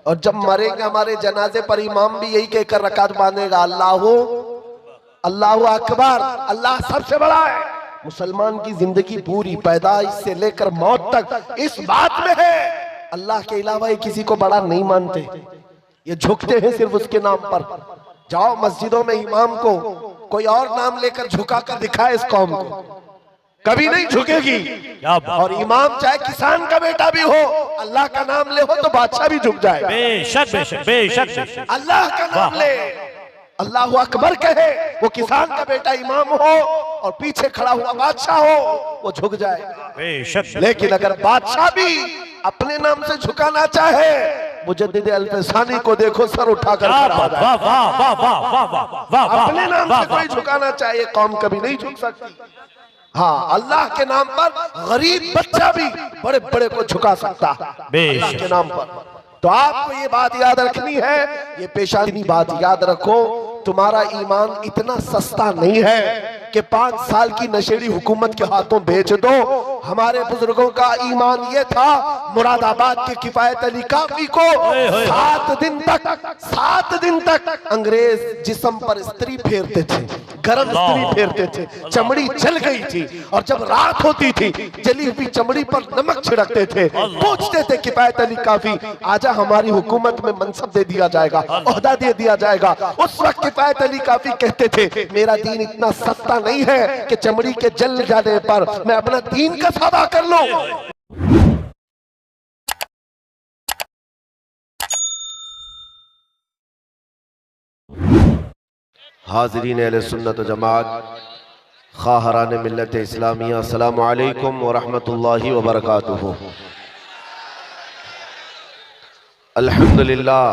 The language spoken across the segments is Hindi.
और जब मरेंगे हमारे जनाजे पर इमाम भी यही कहकर रकात बांधेगा, अल्लाहु अकबर, अल्लाह सबसे बड़ा है। मुसलमान की जिंदगी पूरी पैदाइश से लेकर मौत तक इस बात में है, अल्लाह के अलावा ये किसी को बड़ा नहीं मानते, ये झुकते हैं सिर्फ उसके नाम पर। जाओ मस्जिदों में इमाम को कोई और नाम लेकर झुका कर दिखाए इस कौम को, कभी नहीं झुकेगी। और इमाम चाहे किसान का बेटा भी हो, अल्लाह का नाम ले हो तो बादशाह भी झुक जाए। बेशक बेशक बेशक। अल्लाह का नाम ले, अल्लाहु अकबर कहे, वो किसान का बेटा इमाम हो और पीछे खड़ा हुआ बादशाह हो, वो झुक जाए। लेकिन अगर बादशाह भी अपने नाम से झुकाना चाहे, मुजद्दिद अल्फसानी को देखो, सर उठाकर अपने नाम से कोई झुकाना चाहे, कौम कभी नहीं झुक सकती। हाँ, अल्लाह के नाम पर गरीब बच्चा भी बड़े बड़े को झुका सकता है अल्लाह के नाम पर। तो आपको ये बात याद रखनी है, ये पेशानी बात याद रखो, तुम्हारा ईमान इतना सस्ता नहीं है कि 5 साल की नशेड़ी हुकूमत के हाथों बेच दो। हमारे बुजुर्गों का ईमान ये था, मुरादाबाद के किफायत अली काफी को 7 दिन तक अंग्रेज जिस्म पर स्त्री फेरते थे, गरम स्त्री फेरते थे, चमड़ी जल गई थी, और जब रात होती थी जली हुई चमड़ी पर नमक छिड़कते थे। पूछते थे किफायत अली काफी, आजा हमारी हुकूमत में मनसब दे दिया जाएगा, ओहदा दे दिया जाएगा। उस वक्त किफायत अली काफी कहते थे, मेरा दीन इतना सस्ता नहीं है कि चमड़ी के जल जाने पर मैं अपना दीन का सौदा कर लूं। हाज़रीन अहले सुन्नत व जमात, खाहरान मिल्लत इस्लामिया, अस्सलामु अलैकुम व रहमतुल्लाहि व बरकातुहू। अल्हम्दुलिल्लाह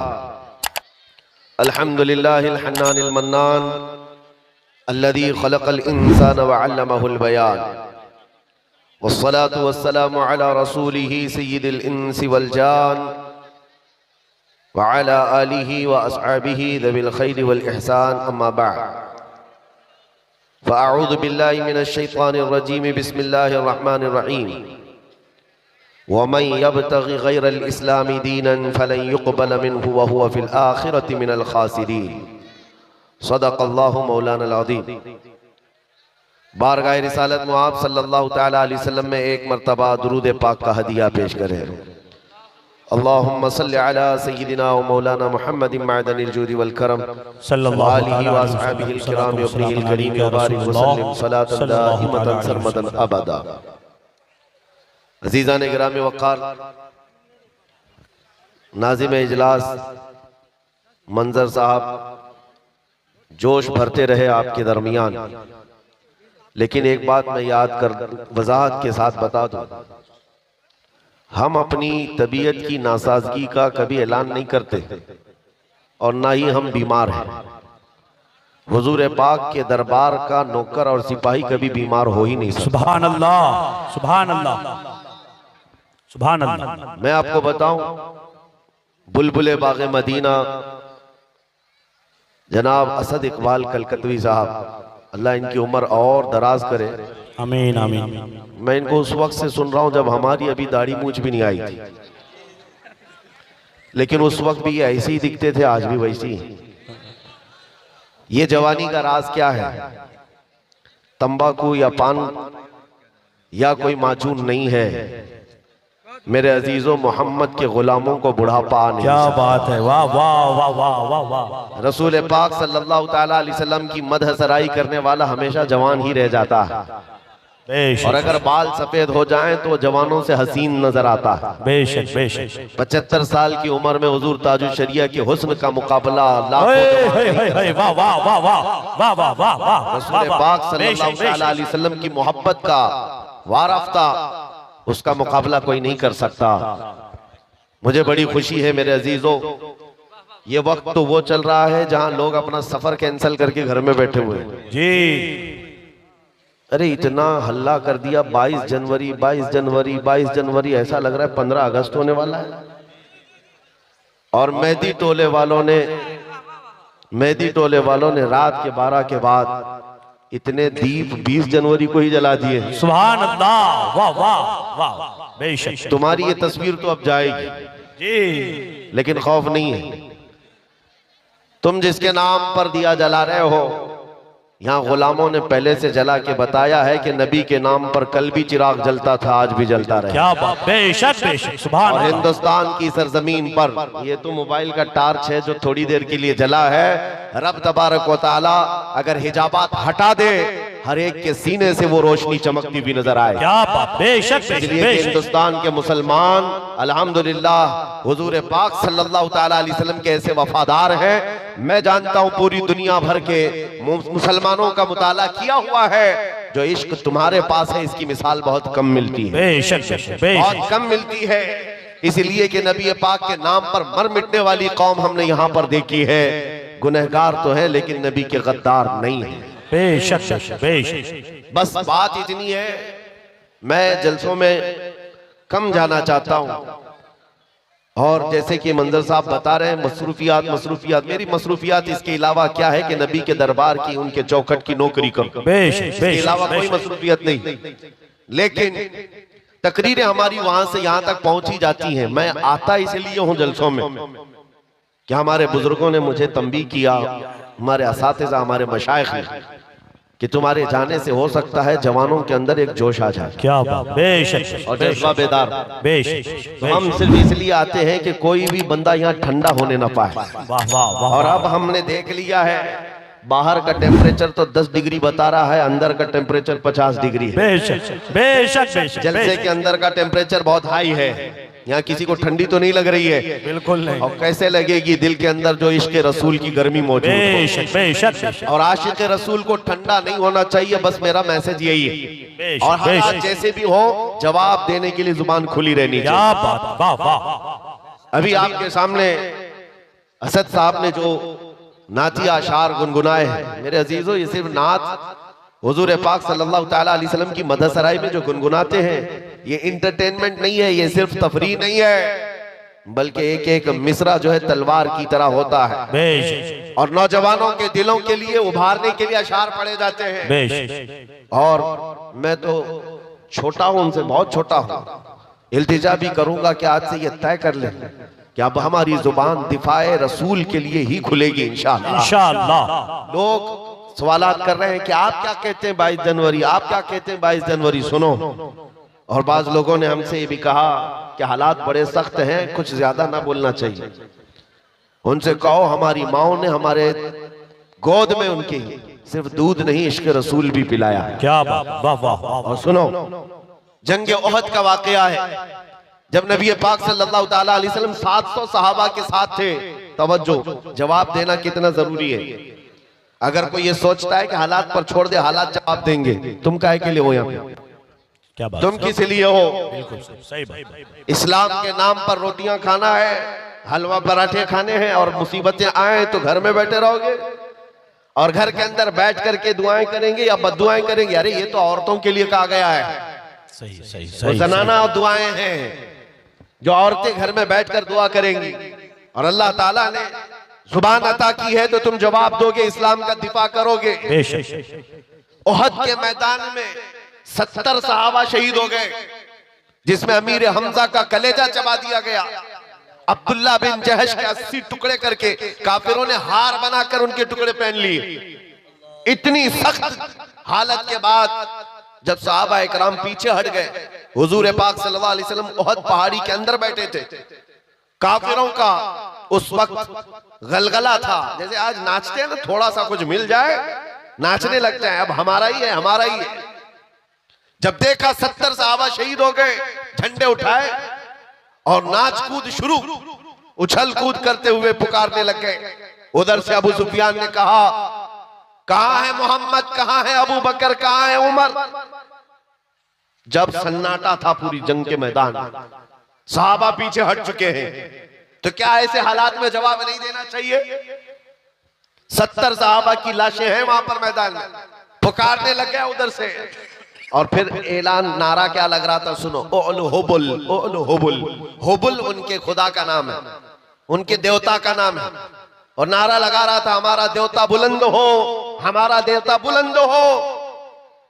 अल्हम्दुलिल्लाहिल हन्नानिल मन्नान अल्लज़ी खलक़ल इंसान व अल्लमहुल बयान, वस्सलातु वस्सलामु अला रसूलिही सय्यिदिल इंसी वल जान व अला आलिही व अस्हाबिही ज़विल खैरि वल इहसान, अम्मा बअद। फ़अऊज़ु बिल्लाहि मिनश शैतानिर रजीम, बिस्मिल्लाहिर रहमानिर रहीम। वमन यब्तगि गैरल इस्लामी दीनन फलन युक़बल मिन्हु व हुवा फ़िल आखिरति मिनल खासिरीन। सदक़ल्लाहु मौलाना अज़ीम। बारगाह रिसालत में आप सल्लल्लाहु तआला अलैहि वसल्लम में एक मरतबा दुरूद पाक का हदिया पेश करें। अल्लाहुम्मा सल्लि अला सय्यिदिना व मौलाना मुहम्मदिन मअदनिल जूदि वल करम सल्लल्लाहु अलैहि व अस्हाबिहिल किराम व अपनिहिल करीम व बारिक व सल्लिम सलातन दाइमतन सरमदन अबदा। अज़ीज़ान गिरामी वक़ार, नाज़िम इजलास मंजर साहब जोश भरते रहे आपके दरमियान, लेकिन एक बात मैं याद कर वजाहत के साथ बता दूं, हम अपनी तबीयत की नासाजगी का कभी ऐलान नहीं करते और ना ही हम बीमार हैं। हुजूर पाक के दरबार का नौकर और सिपाही कभी बीमार हो ही नहीं सकता। सुभान अल्लाह, सुभान अल्लाह, सुभान अल्लाह। मैं आपको बताऊं, बुलबुले बाग़े मदीना जनाब असद इकबाल कलकतवी साहब, अल्लाह इनकी उम्र और दराज करे, आमीन आमीन। मैं इनको उस वक्त से सुन रहा हूं जब हमारी अभी दाढ़ी मूंछ भी नहीं आई थी, लेकिन उस वक्त भी ये ऐसे ही दिखते थे, आज भी वैसे ही। ये जवानी का राज क्या है? तंबाकू या पान या कोई माजून नहीं है मेरे अजीजों, मोहम्मद के गुलामों को बुढ़ापा नहीं। क्या बात है, वाह वाह वाह वाह वाह वाह। रसूल पाक सल्लल्लाहु तआला अलैहि वसल्लम की मदह सराई करने वाला हमेशा जवान ही रह जाता है, और अगर बाल सफेद हो जाएं तो जवानों से हसीन नजर आता है। बेशक बेशक। 75 साल की उम्र में हुजूर ताजुल शरिया के हुस्न का मुकाबला रसूल पाक सल्लल्लाहु तआला अलैहि वसल्लम की मोहब्बत का वारफ्ता, उसका मुकाबला कोई नहीं कर सकता। मुझे बड़ी खुशी है मेरे अजीजों, ये वक्त तो वो चल रहा है जहां लोग अपना सफर कैंसिल करके घर में बैठे हुए हैं जी। अरे इतना हल्ला कर दिया, 22 जनवरी 22 जनवरी 22 जनवरी, ऐसा लग रहा है 15 अगस्त होने वाला है। और मेहदी टोले वालों ने रात के 12 के बाद इतने दीप 20 जनवरी को ही जला दिए। सुभान अल्लाह, वाह वाह वाह। बेशक। तुम्हारी ये तस्वीर तो अब जाएगी जी, लेकिन खौफ नहीं है। तुम जिसके नाम पर दिया जला रहे हो, यहाँ गुलामों ने पहले से जला के बताया है कि नबी के नाम पर कल भी चिराग जलता था, आज भी जलता रहे। क्या बात, बेशक बेशक, सुभान और अल्लाह। हिंदुस्तान की सरजमीन पर ये तो मोबाइल का टार्च है जो थोड़ी देर के लिए जला है। रब तबारक व तआला अगर हिजाबात हटा दे, हर एक के सीने से वो रोशनी चमकती भी नजर आए। क्या बात, बेशक बेशक इसलिए कि बेशक। हिंदुस्तान के मुसलमान अल्हम्दुलिल्लाह हुजूर पाक सल्लल्लाहु तआला अलैहि वसल्लम के ऐसे वफादार हैं। मैं जानता हूं पूरी दुनिया भर के मुसलमानों का मुताला किया हुआ है, जो इश्क तुम्हारे पास है इसकी मिसाल बहुत कम मिलती है, बेशक बेशक बहुत बेशक। कम मिलती है। इसलिए कि नबी पाक के नाम पर मर मिटने वाली कौम हमने यहाँ पर देखी है। गुनहगार तो है लेकिन नबी के गद्दार नहीं है। बेशक बेशक बेशक। बस बात इतनी है, मैं जलसों में कम जाना चाहता हूं। और जैसे कि मंजर साहब बता रहे हैं, मसरूफियात मसरूफियात, मेरी मसरूफियात इसके अलावा क्या है कि नबी के दरबार की, उनके चौखट की नौकरी करो, बेशक इसके बेशक अलावा कोई बेशक। मसरूफियत नहीं। लेकिन तकरीरें हमारी वहां से यहां तक पहुंची जाती हैं। मैं आता इसलिए हूं जलसों में कि हमारे बुजुर्गों ने मुझे तंबीह किया, हमारे असातिज़ा, हमारे मशाइख ने, कि तुम्हारे जाने से हो सकता है जवानों के अंदर एक जोश आ जाए क्या बात, बेशक और जज्बा बेदार। बेशक। तो हम सिर्फ इसलिए आते हैं कि कोई भी बंदा यहाँ ठंडा होने ना पाए। वाह वाह वाह। और अब हमने देख लिया है, बाहर का टेम्परेचर तो 10 डिग्री बता रहा है, अंदर का टेम्परेचर 50 डिग्री है। बेशक बेशक बेशक। जलसे के अंदर का टेम्परेचर बहुत हाई है। यहाँ किसी को ठंडी तो नहीं लग रही है, बिल्कुल नहीं। और कैसे लगेगी दिल के अंदर जो इश्क रसूल की गर्मी मौजूद हो। बेशक बेशक बेशक। और आशिक रसूल को ठंडा नहीं होना चाहिए, बस मेरा मैसेज यही है। बेशक, और हालात बेशक। जैसे भी हो, जवाब देने के लिए जुबान खुली रहनी क्या चाहिए। बात, वाह वाह। अभी आपके सामने असद साहब ने जो नाती आशार गुनगुनाए हैं, मेरे अजीजों, ये सिर्फ नात हुजूर पाक सल्लल्लाहु तआला अलैहि वसल्लम की मदह सराय में जो गुनगुनाते हैं, ये इंटरटेनमेंट नहीं है, ये सिर्फ तफरीह नहीं है, बल्कि एक एक मिसरा जो है तलवार की तरह होता है। बेशक और नौजवानों के दिलों के लिए उभारने के लिए अशार पढ़े जाते हैं। बेशक। और मैं तो छोटा हूं, उनसे बहुत छोटा हूं, इल्तिजा भी करूंगा कि आज से ये तय कर ले कि अब हमारी जुबान दिफाए रसूल के लिए ही खुलेगी इंशाअल्लाह। इंशाअल्लाह। लोग सवालात कर रहे हैं कि आप क्या कहते हैं 22 जनवरी, आप क्या कहते हैं 22 जनवरी, सुनो। और बाज लोगों ने हमसे ये भी कहा कि हालात बड़े सख्त हैं, कुछ ज्यादा ना बोलना चाहिए। उनसे कहो हमारी माओ ने हमारे गोद में उनके सिर्फ दूध नहीं इश्क रसूल भी पिलाया है। क्या बात, वाह वाह वाह। और सुनो, जंग ओहद का वाकया है, जब नबी पाक सल्लल्लाहु तआला अलैहि वसल्लम 700 सहाबा के साथ थे। तवज्जो, जवाब देना कितना जरूरी है। अगर कोई ये सोचता है कि हालात पर छोड़ दे, हालात जवाब देंगे, तुम काहे के लिए हो यहाँ पे? क्या बात, तुम किस लिए हो? बिल्कुल सही बात। इस्लाम के नाम पर रोटियां खाना है, हलवा पराठे खाने हैं, और मुसीबतें आए तो घर में बैठे रहोगे और घर के अंदर बैठ करके दुआएं करेंगे या बद्दुआएं करेंगे? अरे ये तो औरतों के लिए कहा गया है। सही सही वो सही। जनाना और दुआएं हैं जो औरतें घर में बैठकर दुआ करेंगी, और अल्लाह ताला ने जुबान अता की है तो तुम जवाब दोगे, इस्लाम का दिफा करोगे। बेशक। ओहद के मैदान में 70 सहाबा शहीद हो गए, जिसमें अमीर हमजा का कलेजा चबा दिया गया। अब्दुल्ला बिन जहश के 80 टुकड़े करके काफिरों ने हार बनाकर उनके टुकड़े पहन लिए। इतनी सख्त हालत के बाद जब सहाबा इकराम पीछे हट गए, हुजूर पाक सल्लल्लाहु अलैहि वसल्लम ओहद पहाड़ी के अंदर बैठे थे। काफिरों का उस वक्त गलगला था, जैसे आज नाचते हैं ना, थोड़ा सा कुछ मिल जाए नाचने लगते हैं, अब हमारा ही है, हमारा ही है। जब देखा 70 सहाबा शहीद हो गए, झंडे उठाए और नाच कूद शुरू, उछल कूद करते हुए पुकारने लग गए। उधर से अबू सुफियान ने कहा, कहां है मोहम्मद, कहां है अबू बकर, कहां है उमर? जब सन्नाटा था पूरी जंग के मैदान में, सहाबा पीछे हट चुके हैं, तो क्या ऐसे हालात में जवाब नहीं देना चाहिए? 70 सहाबा की लाशें हैं वहां पर मैदान में, पुकारने लग गया उधर से। और फिर ऐलान, नारा क्या लग रहा था, सुनो, ओलु हुबुल, ओलु हुबुल। हुबुल उनके खुदा का नाम है, उनके देवता का नाम है, और नारा लगा रहा था, हमारा देवता बुलंद हो, हमारा देवता बुलंद हो।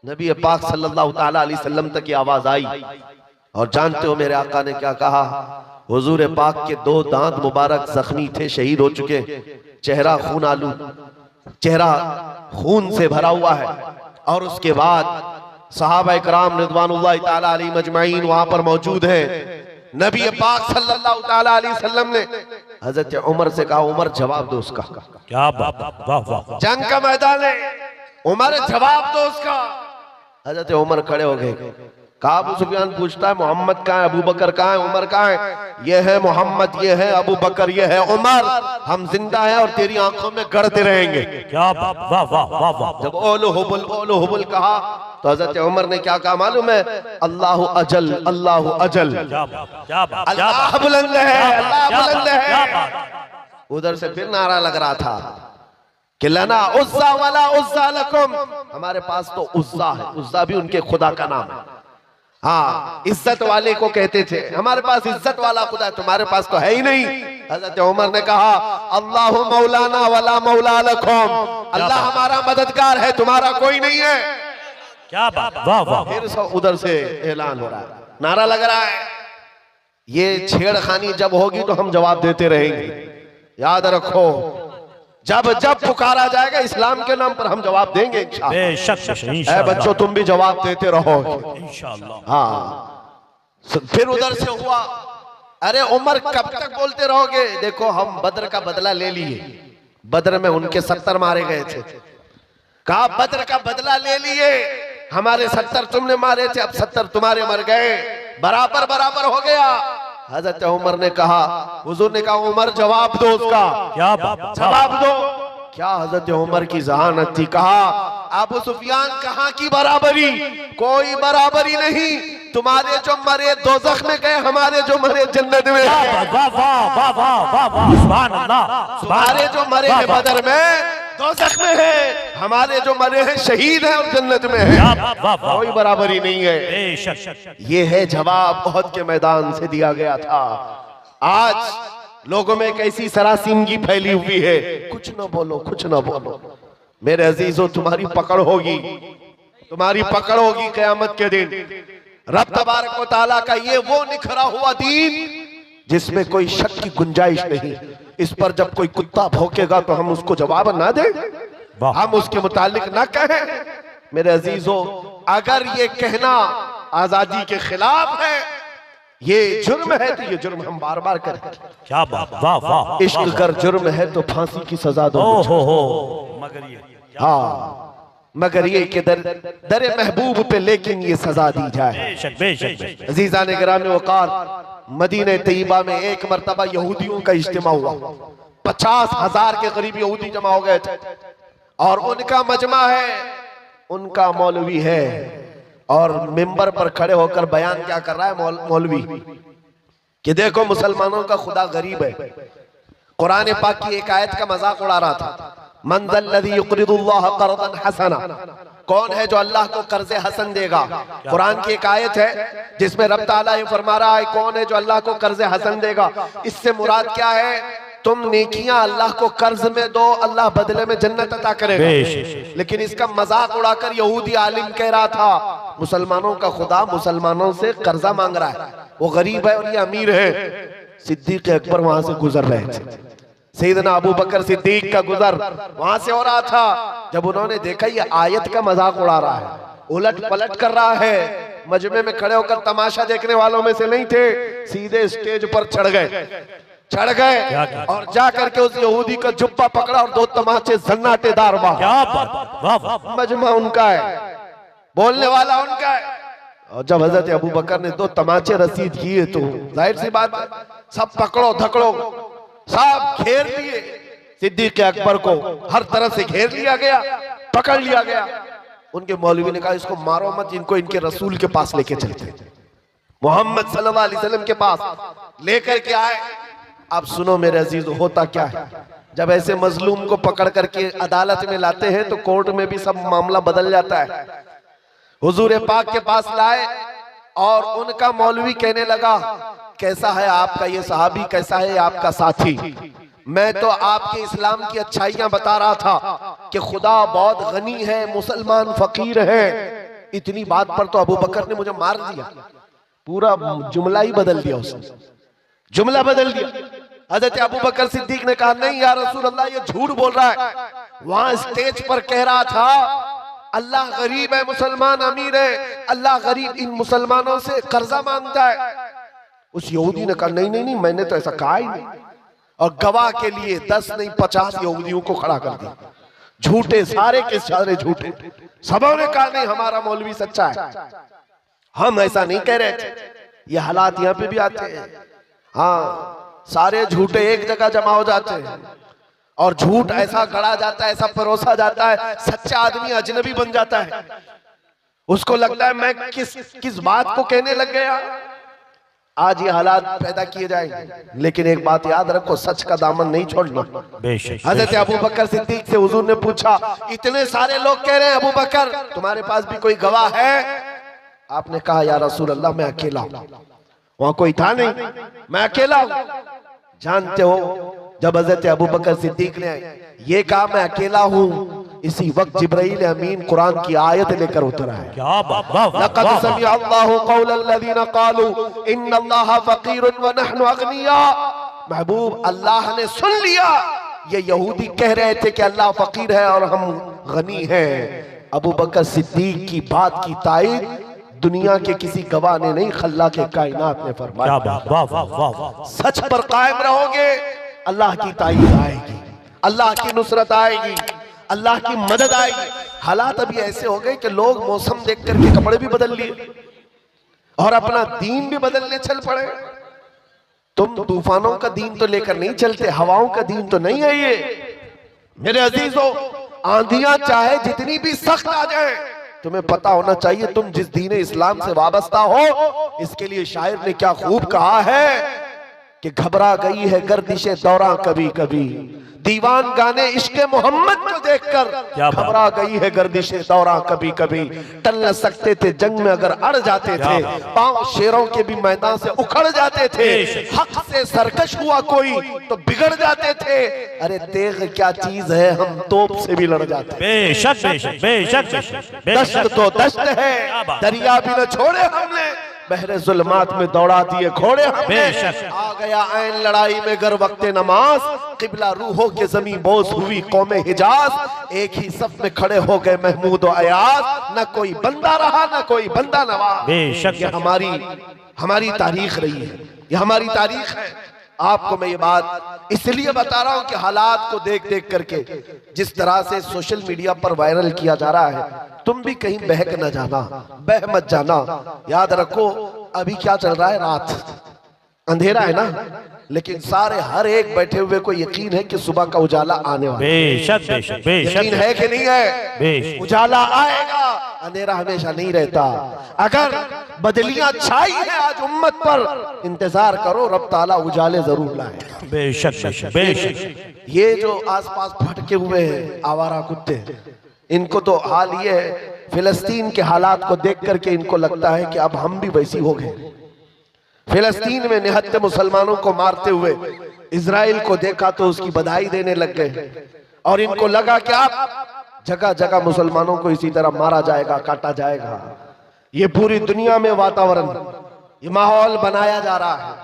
नबी पाक सल्लल्लाहु तआला अलैहि वसल्लम तक की आवाज आई, और जानते हो मेरे आका ने क्या कहा? हुजूर पाक के 2 दांत मुबारक जख्मी थे, शहीद हो चुके, चेहरा खून आलू, चेहरा खून से भरा हुआ है। और उसके बाद सहाबा इकराम रिज़वानुल्लाहि ताला अलैहिम अजमईन वहां पर मौजूद हैं। नबी पाक सल्लल्लाहु ताला अलैहि वसल्लम ने हजरत उमर से कहा, उमर जवाब दो उसका। क्या बात, वाह वाह। जंग का मैदान है, उमर जवाब दो उसका। हजरत उमर खड़े हो गए। कहा, अबू सुफियान पूछता है मोहम्मद कहाँ है, अबू बकर कहाँ है, उमर कहाँ है? ये है मोहम्मद, ये है अबू बकर, ये है उमर। हम जिंदा हैं और तेरी आंखों में गड़ते रहेंगे। क्या बात, वाह वाह वाह वाह। जब ओलो हुबुल कहा तो हजरत उमर ने क्या कहा मालूम है? अल्लाह अजल, अल्लाह अजल। अल्लाह बुलंद है, अल्लाह बुलंद है। उधर से फिर नारा लग रहा था कि लना उज़्ज़ा वला उज़्ज़ा लकुम, हमारे पास तो उज़्ज़ा है, उज़्ज़ा भी उनके खुदा का नाम है। हाँ, इज्जत वाले को कहते थे, हमारे पास इज्जत वाला खुदा है, तुम्हारे पास तो है ही नहीं। हजरत उमर ने कहा, अल्लाहु मौलाना वला मौला लकुम, अल्लाह हमारा मददगार है, तुम्हारा कोई नहीं है। क्या बात, वाह वाह। फिर उधर से ऐलान हो रहा है, नारा लग रहा है। ये छेड़खानी जब होगी तो हम जवाब देते रहेंगे। याद रखो, जब जब पुकारा जाएगा इस्लाम के नाम पर हम जवाब देंगे इंशाअल्लाह। बच्चों तुम भी जवाब देते रहो इंशाअल्लाह। हाँ, फिर उधर से हुआ, अरे उमर कब तक बोलते रहोगे? देखो हम बद्र का बदला ले लिए, बद्र में उनके 70 मारे गए थे। कहा बद्र का बदला ले लिए, हमारे 70 तुमने मारे थे, अब 70 तुम्हारे मर गए, बराबर बराबर हो गया। हजरत उमर ने कहा, हुजूर ने कहा, उमर जवाब दो उसका। क्या जवाब दो? क्या हजरत उमर की जहानत थी। कहा, अबू सुफियान कहाँ की बराबरी, कोई बराबरी नहीं। तुम्हारे जो मरे दोज़ख में गए, हमारे जो मरे जन्नत में। तुम्हारे जो मरे हैं बदर में दोज़ख में है, हमारे जो मरे हैं शहीद हैं और जन्नत में है। कोई बराबरी नहीं है। ये है जवाब उहद के मैदान से दिया गया था। आज लोगों में कैसी सरासीमगी फैली हुई है, कुछ न बोलो, कुछ न बोलो। मेरे अजीजों, तुम्हारी पकड़ होगी, तुम्हारी पकड़ होगी क़यामत के दिन। रब तबारक व तआला का ये वो निखरा हुआ दीन जिसमें कोई शक की गुंजाइश नहीं। इस पर जब कोई कुत्ता भौंकेगा तो हम उसको जवाब ना दें, हम उसके मुतालिक ना कहें। मेरे अजीजों, अगर ये कहना आजादी के खिलाफ है, ये जुर्म है, तो ये जुर्म हम बार बार करें। क्या बात, वाह वाह। इश्क कर जुर्म है तो फांसी की सजा दो। मगर ये, हाँ, मगर ये कि दरे महबूब पे लेकिन ये सजा दी जाए। अजीज़ान गिरामी वक़ार, मदीने तैयबा में एक मर्तबा यहूदियों का इज्तिमा हुआ। 50,000 के करीब यहूदी जमा हो गए थे और उनका मजमा है, उनका मौलवी है, और मिंबर पर खड़े होकर बयान क्या कर रहा है मौलवी कि देखो मुसलमानों का खुदा गरीब है। कुरान पाक की एक आयत का मजाक उड़ा रहा था, मन ज़ल्लज़ी युक़रिदुल्लाह क़र्ज़न हसना, कौन है जो अल्लाह को कर्ज़े हसन देगा। कुरान की एक आयत है जिसमें रब ताला ये फरमा रहा है, कौन है जो अल्लाह को कर्ज़े हसन देगा। इससे मुराद क्या है? तुम नेकियां अल्लाह को कर्ज में दो, अल्लाह बदले में जन्नत अता करेगा। लेकिन इसका मजाक उड़ाकर यहूदी आलिम कह रहा था, मुसलमानों का खुदा मुसलमानों से कर्जा मांग रहा है, वो गरीब है और ये अमीर है। सिद्दीक अकबर वहां से गुजर रहे थे, सैयदना अबू बकर सिद्दीक का गुजर वहां से हो रहा था। जब उन्होंने देखा ये आयत का मजाक उड़ा रहा है, उलट पलट कर रहा है, मजमे में खड़े होकर तमाशा देखने वालों में से नहीं थे, सीधे स्टेज पर चढ़ गए और जा करके उस यहूदी का जुब्बा पकड़ा और 2 तमाचे सन्नाटेदार मारे। मजमा उनका है, बोलने वाला उनका है। और जब हजरत अबू बकर ने 2 तमाचे रसीद किए तो जाहिर सी बात, सब पकड़ो धकड़ो, सब घेर लिए सिद्दीक अकबर को, हर तरफ से घेर लिया गया, पकड़ लिया गया। उनके मौलवी ने कहा इसको मारो मत, इनको इनके रसूल के पास लेके चलते, मोहम्मद सल्लल्लाहु अलैहि वसल्लम के पास लेकर के आए। अब सुनो मेरे अजीज, होता क्या है, जब ऐसे मजलूम को पकड़ करके अदालत में लाते हैं तो कोर्ट में भी सब मामला बदल जाता है। हुजूर पाक के पास लाए और उनका मौलवी कहने लगा, कैसा है आपका ये सहाबी, कैसा है आपका साथी? मैं तो आपके इस्लाम की अच्छाइयां बता रहा था कि खुदा बहुत गनी है, मुसलमान फकीर है। इतनी बात पर तो अबू बकर ने मुझे मार दिया, पूरा जुमला ही बदल दिया उसने। जुमला बदल दिया। हजरत अबू बकर सिद्दीक ने कहा नहीं या रसूल अल्लाह ये झूठ बोल रहा है। वहां स्टेज पर कह रहा था अल्लाह गरीब है, मुसलमान अमीर है, अल्लाह गरीब इन मुसलमानों से कर्जा मांगता है। उस यहूदी ने कहा नहीं नहीं नहीं, मैंने तो ऐसा कहा ही नहीं। और गवाह के लिए 10 नहीं 50 यहूदियों को खड़ा कर दिया। झूठे सारे के सारे झूठे। सबों ने कहा नहीं हमारा मौलवी सच्चा है, हम ऐसा नहीं कह रहे थे। ये हालात यहाँ पे भी आते हैं। हाँ, सारे झूठे एक जगह जमा हो जाते हैं और झूठ ऐसा गढ़ा जाता है, ऐसा परोसा जाता है, सच्चा आदमी अजनबी बन जाता है। उसको लगता है मैं किस बात को कहने लग गया। आज ये हालात पैदा किए जाएंगे, लेकिन एक बात याद रखो, सच का दामन नहीं छोड़ना। हजरत अबू बकर सिद्दीक से हुजूर ने पूछा इतने सारे लोग कह रहे हैं अबू बकर तुम्हारे पास भी कोई गवाह है? आपने कहा या रसूल अल्लाह मैं अकेला हूं। वहां कोई था नहीं, मैं अकेला हूं। जानते हो जब हजरत अबू बकर सिद्दीक ने ये कहा मैं अकेला हूं, इसी वक्त जिब्राइल अमीन कुरान की आयत लेकर उतरा है। क्या बात, वाह वाह लक़द समिअ अल्लाहु क़ौलल्लज़ीना क़ालू इन्नल्लाहा फ़क़ीरुन व नहनु अग़निया। महबूब अल्लाह ने सुन लिया, ये यहूदी कह रहे थे कि अल्लाह फकीर है और हम गनी हैं। अबू बकर सिद्दीक की बात की तायद दुनिया के किसी गवाह ने नहीं, खल्ला के कायनात ने फरमाया। वाह वाह वाह वाह। सच पर कायम रहोगे, अल्लाह की तायद आएगी, अल्लाह की नुसरत आएगी, अल्लाह की मदद आएगी। हालात अभी ऐसे हो गए कि लोग मौसम देख करके कपड़े भी बदल लिए और अपना दीन भी बदलने चल पड़े। तुम तूफानों का दीन तो लेकर नहीं चलते, हवाओं का दीन तो नहीं है ये। मेरे अजीजों, आंधियां चाहे जितनी भी सख्त आ जाए, तुम्हें पता होना चाहिए तुम जिस दीन इस्लाम से वाबस्ता हो। इसके लिए शायर ने क्या खूब कहा है कि घबरा गई है गर्दिशे दौरा कभी कभी, दीवान गाने इश्क़े मोहम्मद को देखकर घबरा गई है गर्दिशे दौरा कभी कभी। टल न सकते थे जंग में अगर अड़ जाते थे, पांव शेरों के भी मैदान से उखड़ जाते थे। हक से सरकश हुआ कोई तो बिगड़ जाते थे, अरे तेग क्या चीज है हम तोप से भी लड़ जाते। बेशक बेशक बेशक दश्त तो दश्त है, दरिया भी न छोड़े हमने, बहरे जुल्मात में दौड़ा दिए घोड़े हमने। आ गया ऐन लड़ाई में गर वक्ते नमाज, किबला रूहों के जमीन बोस हुई कौमे हिजाज। एक ही सफ में खड़े हो गए महमूद और अयाज, न कोई बंदा रहा न कोई बंदा नवाज। ये हमारी तारीख रही है, ये हमारी तारीख है। आपको मैं ये बात इसलिए बता रहा हूं कि हालात को देख देख करके जिस तरह से सोशल मीडिया पर वायरल किया जा रहा है, तुम भी कहीं बहक न जाना, बह मत जाना। याद रखो अभी क्या चल रहा है, रात अंधेरा है ना, लेकिन सारे हर एक बैठे हुए को यकीन है कि सुबह का उजाला आने वाला है। बेशक बेशक बेशक। यकीन है कि नहीं है? उजाला आएगा, अंधेरा हमेशा नहीं रहता। अगर बदलियां छाई है आज उम्मत पर, इंतजार करो रब ताला उजाले जरूर लाए। बेशक बेशक बेशक। ये जो आसपास भटके हुए हैं आवारा कुत्ते, इनको तो हाल ये है, फिलिस्तीन के हालात को देख करके इनको लगता है कि अब हम भी वैसी हो गए। फिलिस्तीन में निहत्ते मुसलमानों को मारते हुए इजराइल को देखा तो उसकी बधाई देने लग गए, और इनको लगा कि अब जगह जगह मुसलमानों को इसी तरह मारा जाएगा, काटा जाएगा। ये पूरी दुनिया में वातावरण, ये माहौल बनाया जा रहा है।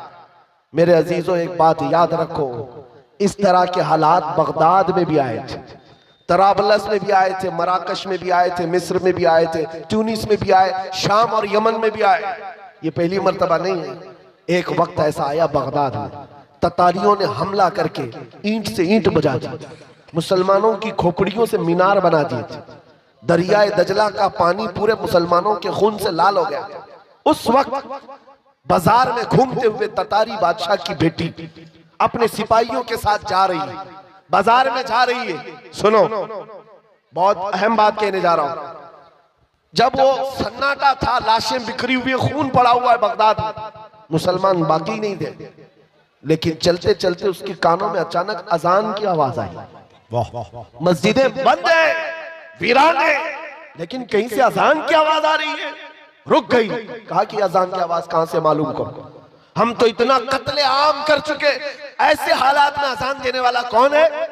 मेरे अजीजों, एक बात याद रखो, इस तरह के हालात बगदाद में भी आए थे, तराबलस में भी आए थे, मराकश में भी आए थे, मिस्र में भी आए थे, ट्यूनिस में भी आए, शाम और यमन में भी आए। ये पहली मर्तबा नहीं है। एक वक्त ऐसा आया बगदाद में, ततारियों ने हमला करके ईंट से ईंट बजा दी, मुसलमानों की खोपड़ियों से मीनार बना दिए थे। दरियाए दजला का पानी पूरे मुसलमानों के खून से लाल हो गया। उस वक्त बाजार में घूमते हुए ततारी बादशाह की बेटी अपने सिपाहियों के साथ जा रही है, बाजार में जा रही है। सुनो, बहुत अहम बात कहने जा रहा हूं। जब वो सन्नाटा था, लाशें बिखरी हुई, खून पड़ा हुआ है बगदाद में, मुसलमान बाकी नहीं थे, लेकिन चलते चलते उसके कानों में अचानक अजान की आवाज आई। मस्जिदें बंद है, वीरान है, लेकिन कहीं से अजान की आवाज आ रही है। रुक गई, कहा कि अजान की आवाज कहां से मालूम करो, हम तो इतना कत्ले आम कर चुके, ऐसे हालात में अजान देने वाला कौन है?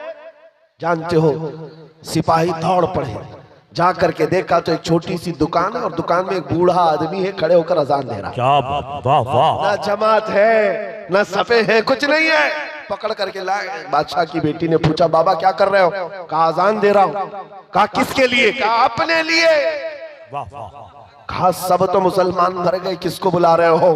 जानते हो, सिपाही दौड़ पड़े, जा करके देखा तो एक छोटी सी दुकान है और दुकान में एक बूढ़ा आदमी है, खड़े होकर अजान दे रहा है। क्या बात, वाह वाह। ना जमात है ना सफे है, कुछ नहीं है। पकड़ करके लाए। बादशाह की बेटी ने पूछा, बाबा क्या कर रहे हो? कहा अजान दे रहा हूं। कहा किसके लिए? कहा अपने लिए। वाह वाह। कहा सब तो मुसलमान मर गए, किसको बुला रहे हो?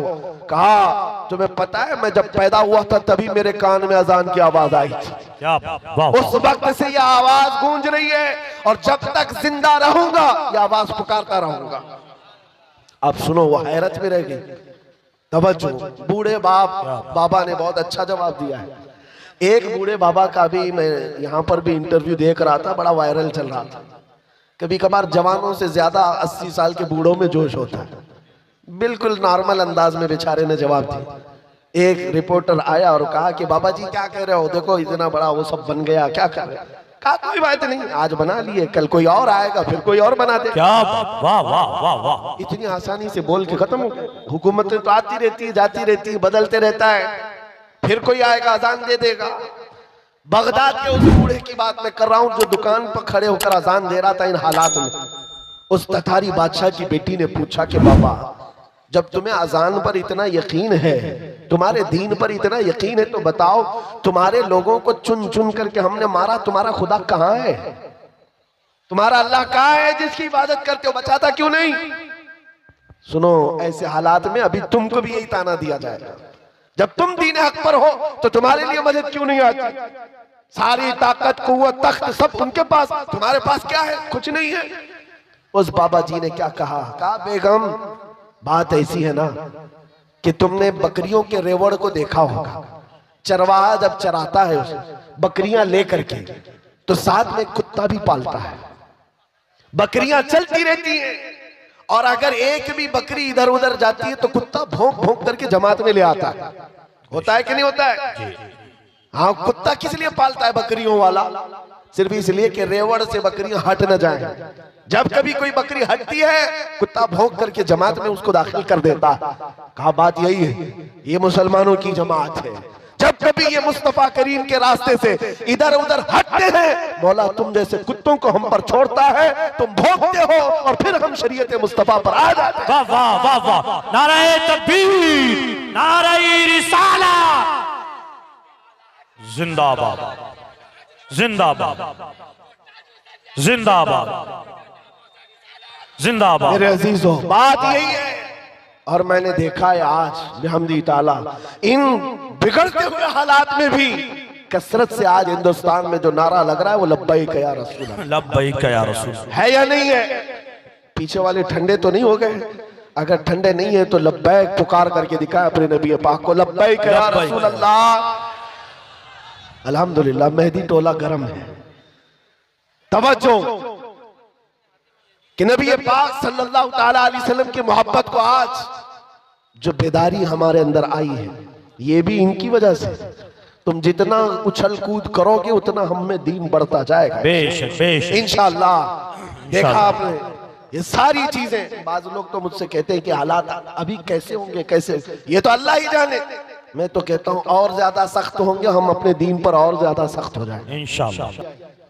कहा तुम्हें पता है मैं जब पैदा हुआ था तभी मेरे कान में अजान की आवाज आई थी। क्या बात, वाह उस वक्त से यह आवाज गूंज रही है और जब तक जिंदा रहूंगा यह आवाज पुकारता रहूंगा। अब सुनो, वो हैरत में रह गई। तवज्जो, बूढ़े बाबा ने बहुत अच्छा जवाब दिया है। एक बूढ़े बाबा का भी मैं यहाँ पर भी इंटरव्यू देख रहा था, बड़ा वायरल चल रहा था। कभी कभार जवानों से ज्यादा 80 साल के बूढ़ों में जोश होता है। बिल्कुल नॉर्मल अंदाज में बेचारे ने जवाब दिया। एक रिपोर्टर आया और कहा कि बाबा जी क्या कह रहे हो? देखो इतना बड़ा वो सब बन गया, क्या कर रहे हो? कहा कोई बात नहीं, आज बना लिए, कल कोई और आएगा, फिर कोई और बना दे। क्या बात, वाह वाह वाह वाह। इतनी आसानी से बोल के खत्म हो गया। हुकूमतें तो आती रहती है, जाती रहती है, बदलते रहता है, फिर कोई आएगा अजान दे देगा। बगदाद के उस बूढ़े की बात मैं कर रहा हूं जो दुकान पर खड़े होकर अजान दे रहा था इन हालात में। उस ततारी बादशाह की बेटी ने पूछा कि बाबा जब तुम्हें अजान पर इतना यकीन है, तुम्हारे दीन पर इतना यकीन है, तो बताओ तुम्हारे लोगों को चुन चुन करके हमने मारा, तुम्हारा खुदा कहाँ है? तुम्हारा अल्लाह कहाँ है जिसकी इबादत करते हो? बचाता क्यों नहीं? सुनो, ऐसे हालात में अभी तुमको भी यही ताना दिया जाएगा। जब तुम दीन हक पर हो तो तुम्हारे लिए मदद क्यों नहीं आती? सारी ताकत, कुव्वत, तख्त सब उनके पास, तुम्हारे पास क्या है? कुछ नहीं है। उस बाबा जी ने क्या कहा? कहा बेगम बात ऐसी है ना कि तुमने बकरियों के रेवड़ को देखा होगा। चरवाहा जब चराता है उसे बकरियां लेकर के, तो साथ में कुत्ता भी पालता है। बकरियां चलती रहती हैं और अगर एक भी बकरी इधर उधर जाती है तो कुत्ता भौंक भौंक करके जमात में ले आता है। होता है कि नहीं होता है? हाँ, कुत्ता किस लिए पालता है बकरियों वाला? सिर्फ इसलिए कि रेवड़ से बकरियां हट न जाएं। जब कभी कोई बकरी हटती है कुत्ता भौंक करके जमात में उसको दाखिल कर देता है। कहा बात यही है, ये मुसलमानों की जमात है। जब कभी ये मुस्तफा करीम के रास्ते से इधर उधर हटते हैं, मौला तुम जैसे कुत्तों को हम पर छोड़ता है, तुम भौंकते हो और फिर हम शरीयत मुस्तफा पर आ जाते हैं। वाह वाह वाह वाह। नारे तकबीर, नारे रिसाला, जिंदाबाद जिंदाबाद जिंदाबाद जिंदाबाद। मेरे अजीजों, बात यही है। और मैंने देखा है आज बिहम्दी ताला इन बिगड़ते हुए हालात में भी कसरत से आज हिंदुस्तान में जो नारा लग रहा है वो लब्बैक या रसूल अल्लाह, लब्बैक या रसूल है या नहीं है? पीछे वाले ठंडे तो नहीं हो गए? अगर ठंडे नहीं है तो लब्बैक पुकार करके दिखाए अपने नबी पाक को, लब्बैक या रसूल अल्लाह। अल्हम्दुलिल्लाह मेहदी टोला गर्म है। तवज्जो कि नबी पाक सल्लल्लाहु ताला अलैहि वसल्लम की मोहब्बत को आज जो बेदारी हमारे अंदर आई है ये भी इनकी वजह से। तुम जितना उछल कूद करोगे उतना हम में दीन बढ़ता जाएगा बेशक बेशक इंशाअल्लाह। देखा आपने ये सारी चीजें। बाज लोग तो मुझसे कहते हैं कि हालात अभी कैसे होंगे, कैसे, ये तो अल्लाह ही जाने। मैं तो कहता हूँ और ज्यादा सख्त होंगे, हम अपने दीन पर और ज्यादा सख्त हो जाएंगे इंशाअल्लाह।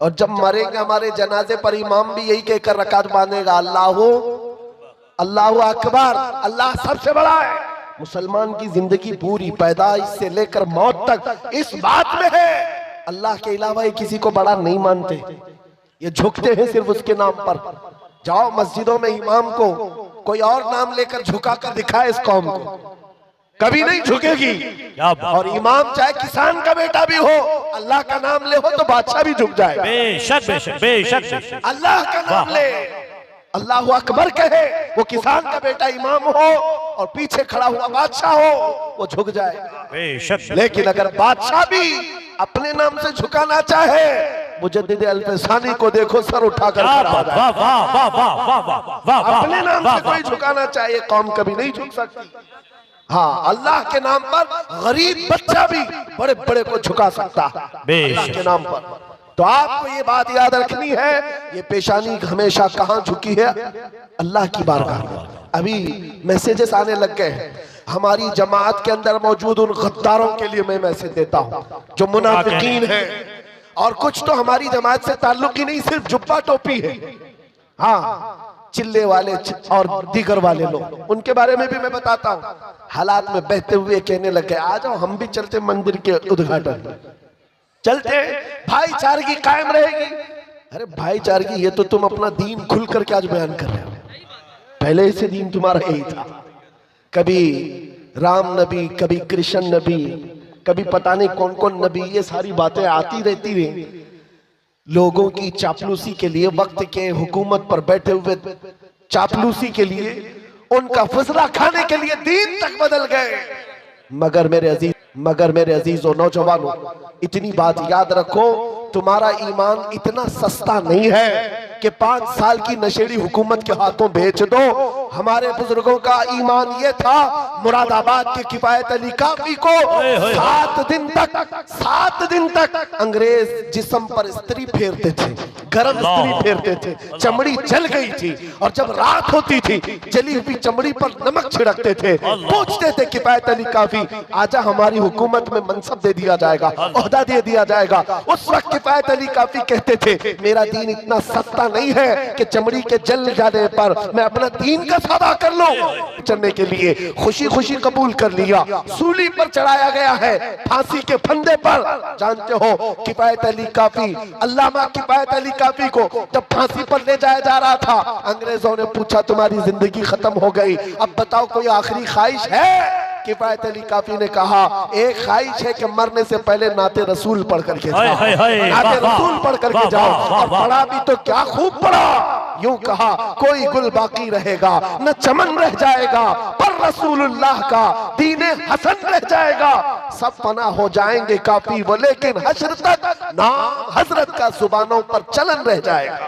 और जब मरेंगे हमारे जनाजे पर इमाम भी यही कहकर रकात बांधेगा, अल्लाहू अल्लाहू अकबर, अल्लाह सबसे बड़ा है। मुसलमान की जिंदगी पूरी पैदाइश से लेकर मौत तक इस बात में है अल्लाह के अलावा किसी को बड़ा नहीं मानते। ये झुकते हैं सिर्फ उसके नाम पर। जाओ मस्जिदों में इमाम को कोई और नाम लेकर झुका कर दिखाए इस कौम को, कभी नहीं झुकेगी। और इमाम चाहे किसान का बेटा भी हो, अल्लाह का नाम ले हो तो बादशाह भी झुक जाए। बेशक बेशक बेशक। अल्लाह का नाम ले, अल्लाहू अकबर कहे, वो किसान का बेटा इमाम हो और पीछे खड़ा हुआ बादशाह हो, वो झुक जाए बेशक। लेकिन अगर बादशाह भी अपने नाम से झुकाना चाहे, मुजद्दिद अल्फसानी को देखो सर उठाकर खड़ा हो जाए। वाह वाह वाह वाह वाह वाह। अपने नाम से कोई झुकाना चाहे कौम कभी नहीं झुक सकती। हाँ, अल्लाह के नाम पर गरीब बच्चा भी बड़े बड़े को झुका सकता है अल्लाह के नाम पर। तो आपको ये बात याद रखनी है, ये पेशानी हमेशा कहाँ झुकी है? अल्लाह की बारगाह में। अभी मैसेजेस आने लग गए हैं हमारी जमात के अंदर मौजूद उन गद्दारों के लिए। मैं मैसेज देता हूँ जो मुनाफिकीन है, और कुछ तो हमारी जमात से ताल्लुक ही नहीं, सिर्फ जुब्बा टोपी है। हाँ, चिल्ले वाले और दीगर वाले लोग, उनके बारे में भी मैं बताता हूँ। हालात में बहते हुए कहने लगे, आ जाओ हम भी चलते मंदिर के उद्घाटन, चलते, भाईचारगी कायम रहेगी। अरे भाईचारगी, ये तो तुम अपना दीन खुल करके आज बयान कर रहे हो, पहले से दीन तुम्हारा यही था। कभी राम नबी, कभी कृष्ण नबी, कभी पता नहीं कौन कौन नबी, ये सारी बातें आती रहती रही। लोगों की चापलूसी के लिए, वक्त के हुकूमत पर बैठे हुए चापलूसी के लिए, उनका फैसला खाने के लिए दीन तक बदल गए। मगर मेरे अजीजों, नौजवानों, इतनी बात याद रखो, तुम्हारा ईमान इतना सस्ता नहीं है कि 5 साल की नशेड़ी हुकूमत के हाथों बेच दो। हमारे बुजुर्गों का ईमान ये था, मुरादाबाद के किफायत अली काफी को 7 दिन तक अंग्रेज जिस्म पर स्त्री फेरते थे, गरम स्त्री फेरते थे, चमड़ी जल गई थी, और जब रात होती थी जली हुई चमड़ी पर नमक छिड़कते थे। पूछते थे किफायत अली काफी, आजा हमारी हुकूमत में मनसब दे दिया जाएगा, ओहदा दे दिया जाएगा। उस वक्त किफायत अली काफी कहते थे, मेरा दीन इतना सस्ता नहीं है कि चमड़ी के जल जाने पर मैं अपना दीन का सौदा कर लूं। चलने के लिए खुशी खुशी कबूल कर लिया। सूली पर चढ़ाया गया है, फांसी के फंदे पर। जानते हो किफायत अली काफी, अल्लामा किफायत अली काफी को जब फांसी पर ले जाया जा रहा था, अंग्रेजों ने पूछा तुम्हारी जिंदगी खत्म हो गई, अब बताओ कोई आखिरी ख्वाहिश है? किफायत अली काफी ने कहा, एक ख्वाहिश है कि मरने से पहले नाते रसूल पढ़ करके जाओ, नाते रसूल पढ़ करके जाओ। और पढ़ा भी तो क्या खूब पढ़ा। यूं कहा, कोई गुल बाकी रहेगा न चमन रह जाएगा, पर रसूलुल्लाह का दीने हसन रह जाएगा। सब फना हो जाएंगे काफी वो, लेकिन हश्र तक नाम हजरत का जुबानों पर चलन रह जाएगा।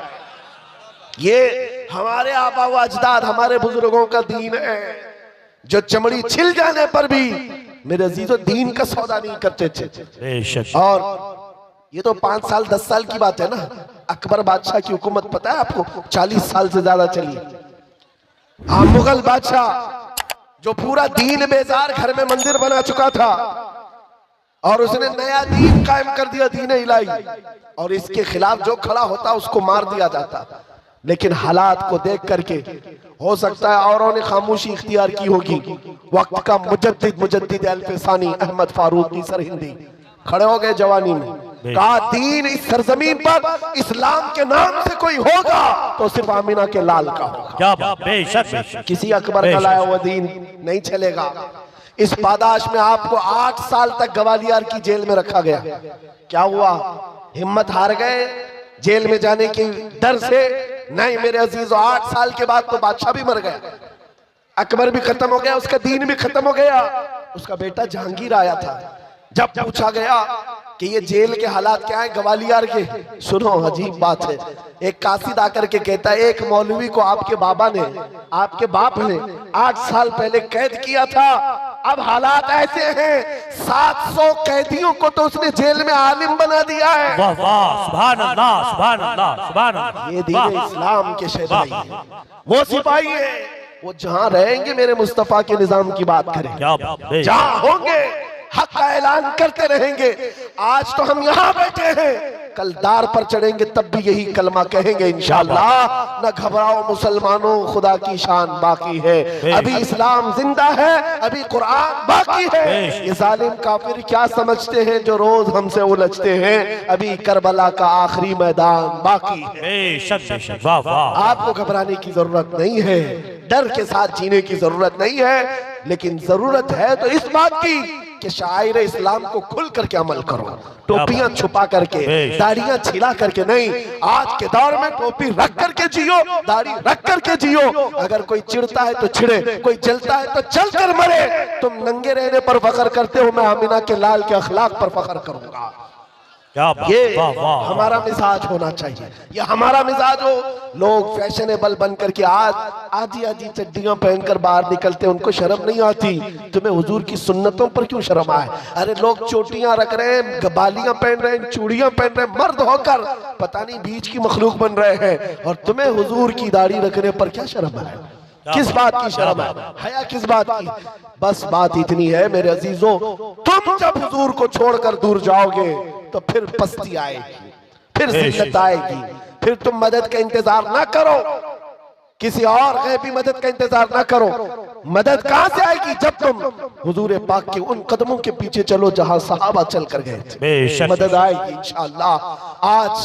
ये हमारे आबा व अजदाद, हमारे बुजुर्गों का दीन है, जो चमड़ी छिल जाने पर भी मेरे अजीजों दीन का सौदा नहीं करते थे। और ये तो 5 साल 10 साल की बात है ना। अकबर बादशाह की हुकूमत पता है आपको 40 साल से ज्यादा चली। हाँ, मुगल बादशाह जो पूरा दीन बेजार घर में मंदिर बना चुका था, और उसने नया दीन कायम कर दिया, दीन इलाही, और इसके खिलाफ जो खड़ा होता उसको मार दिया जाता। लेकिन हालात को देख करके हो सकता है औरों ने खामोशी इख्तियार की होगी। वक्त का मुजद्दिद अल्फसानी अहमद फारूकी सरहिंदी खड़े हो गए जवानी में, कहा दीन इस सरजमीन पर इस्लाम के नाम से कोई होगा तो सिर्फ आमिना के लाल का होगा। क्या बात, बेशक किसी अकबर का लाया हुआ दीन नहीं चलेगा। इस पादाश में आपको 8 साल तक ग्वालियर की जेल में रखा गया। क्या हुआ? हिम्मत हार गए जेल में जाने के डर से? नहीं मेरे अजीजों, 8 साल के बाद तो बादशाह भी मर गया, अकबर भी खत्म हो गया, उसका दीन भी खत्म हो गया। उसका बेटा जहांगीर आया था। जब पूछा गया कि ये जेल के हालात क्या है ग्वालियर के, सुनो अजीब बात है, एक कासिद आकर के कहता है, एक मौलवी को आपके बाप ने 8 साल पहले कैद किया था, अब हालात ऐसे हैं 700 कैदियों को तो उसने जेल में आलिम बना दिया है। वाह वाह, सुभान अल्लाह, सुभान अल्लाह, सुभान अल्लाह। ये दीन इस्लाम के शहदाई है, वो सिपाही है, वो जहां रहेंगे मेरे मुस्तफा के निजाम की बात करेंगे, जहां होंगे हक का ऐलान करते रहेंगे। आज तो हम यहाँ बैठे हैं, कल दार पर चढ़ेंगे तब भी यही कलमा कहेंगे इंशाअल्लाह। न घबराओ मुसलमानों, खुदा की शान बाकी है, अभी इस्लाम जिंदा है, अभी कुरान बाकी है। ये जालिम काफिर क्या समझते हैं जो रोज हमसे उलझते हैं, अभी करबला का आखिरी मैदान बाकी है। वाह वाह, आपको घबराने की जरूरत नहीं है, डर के साथ जीने की जरूरत नहीं है, लेकिन जरूरत है तो इस बात की कि शायर इस्लाम को खुल करके अमल करो, टोपियां छुपा करके, दाढ़ियां छिला करके नहीं। आज के दौर में टोपी रख करके जियो, दाढ़ी रख करके जियो। अगर कोई चिढ़ता है तो छिड़े, कोई जलता है तो जल कर मरे। तुम नंगे रहने पर फख्र करते हो, मैं आमिना के लाल के अखलाक पर फख्र करूंगा। ये हमारा मिजाज होना चाहिए, ये हमारा मिजाज हो। लोग फैशनेबल बन करके आज आधी चड्डियां पहनकर बाहर निकलते हैं, उनको शर्म नहीं आती। तुम्हें हुजूर की सुन्नतों पर क्यों शर्म आए? अरे लोग चोटियां रख रहे हैं, बालियां पहन रहे हैं, चूड़ियां पहन रहे हैं, मर्द होकर पता नहीं बीच की मखलूक बन रहे हैं, और तुम्हें हुजूर की दाढ़ी रखने पर क्या शर्म है? किस बात की शर्म है? हया किस बात की? बस बात इतनी है मेरे अजीजों, तुम जब हुजूर को छोड़कर दूर जाओगे तो फिर पस्ती आएगी, फिर जिल्लत आएगी, फिर तुम मदद का इंतजार ना करो, किसी और गैबी मदद का इंतजार ना करो। मदद कहां से आएगी? जब तुम हुजूर पाक के उन कदमों के पीछे चलो जहां सहाबा चल कर गए थे, बेशक मदद आएगी इंशाअल्लाह। आज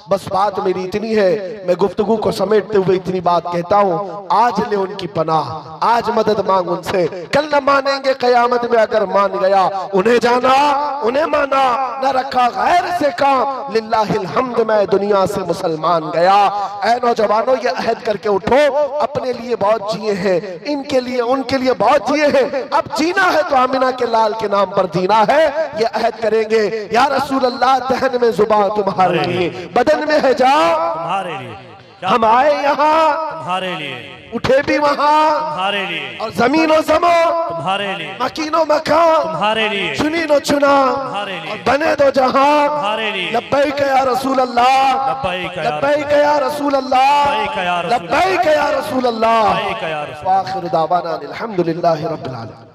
बस बात मेरी इतनी है, मैं गुफ्तगू को समेटते हुए इतनी बात कहता हूं, आज ले उनकी पनाह, आज मदद मांग उनसे, कल न मानेंगे कयामत में अगर मान गया। उन्हें जाना, उन्हें माना, न रखा गैर से काम, लिल्लाहिल हम्द मैं दुनिया से मुसलमान गया। ऐ नौजवानों, ये अहद करके उठो, अपने लिए बहुत जिए हैं, इनके लिए उनके लिए बहुत जिए हैं, अब जीना है तो आमिना के लाल के नाम पर जीना है। ये अहद करेंगे, या रसूल अल्लाह दहन में जुबान तुम्हारे लिए, बदन में है जाओ तुम्हारे लिए, हम आए यहाँ तुम्हारे लिए, उठे भी वहाँ तुम्हारे लिए, और जमीनो जमो तुम्हारे लिए, मकीनो मकान तुम्हारे लिए, चुनी नो चुना तुम्हारे लिए, और बने दो जहां तुम्हारे लिए। लब्बैक या रसूल अल्लाह, लब्बैक या लब्बैक या रसूल अल्लाह, लब्बैक या रसूल अल्लाह, लब्बैक या रसूल अल्लाह। लब्बैक या रसूल अल्लाह। व आखिर दावाना अनिल हम्दुलिल्लाहि रब्बिल आलमीन।